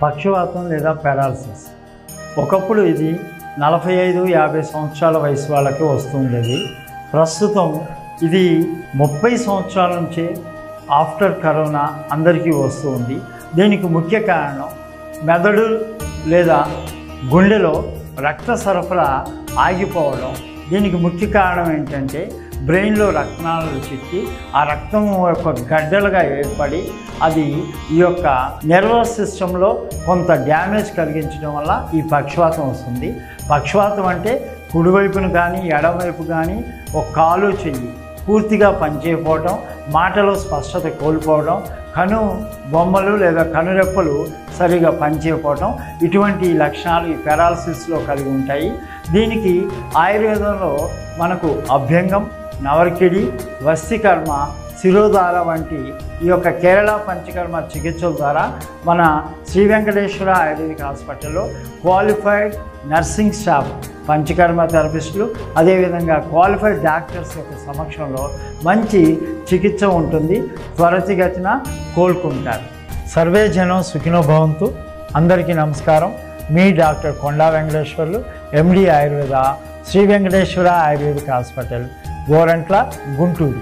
పక్షవాతం లేదా పారాలసిస్ ఒకప్పుడు ఇది 45-50 సంవత్సరాల వయసు వాళ్ళకి వస్తుండేది. ప్రస్తుతం ఇది 30 సంవత్సరాల నుంచే ఆఫ్టర్ కరోనా అందరికీ వస్తుంది. దీనికి ముఖ్య కారణం మెదడు లేదా గుండెలో రక్త సరఫరా ఆగిపోవడం. దీనికి ముఖ్య కారణం ఏంటంటే బ్రెయిన్లో రక్తనాళాలు చిక్కి ఆ రక్తం యొక్క గడ్డలుగా ఏర్పడి అది ఈ యొక్క నర్వస్ సిస్టంలో కొంత డ్యామేజ్ కలిగించడం వల్ల ఈ పక్షవాతం వస్తుంది. పక్షవాతం అంటే కుడివైపును కానీ ఎడమవైపు కానీ ఒక కాలు చెయ్యి పూర్తిగా పనిచేయకపోవడం, మాటలో స్పష్టత కోల్పోవడం, కను బొమ్మలు లేదా కనురెప్పలు సరిగా పనిచేయకపోవడం, ఇటువంటి లక్షణాలు ఈ పారాలసిస్లో కలిగి ఉంటాయి. దీనికి ఆయుర్వేదంలో మనకు అభ్యంగం, నవరకిడి, వస్తికర్మ, శిరోధార వంటి ఈ యొక్క కేరళ పంచకర్మ చికిత్సల ద్వారా మన శ్రీ వెంకటేశ్వర ఆయుర్వేదిక్ హాస్పిటల్లో క్వాలిఫైడ్ నర్సింగ్ స్టాఫ్, పంచకర్మ థెరపిస్టులు, అదేవిధంగా క్వాలిఫైడ్ డాక్టర్స్ యొక్క సమక్షంలో మంచి చికిత్స ఉంటుంది. త్వరితగతిన కోలుకుంటారు. సర్వే జనం సుఖినో భవంతు. అందరికీ నమస్కారం. మీ డాక్టర్ కొండా వెంకటేశ్వర్లు, ఎండి ఆయుర్వేద, శ్రీ వెంకటేశ్వర ఆయుర్వేదిక్ హాస్పిటల్, గోరంట్ల, గుంటూరు.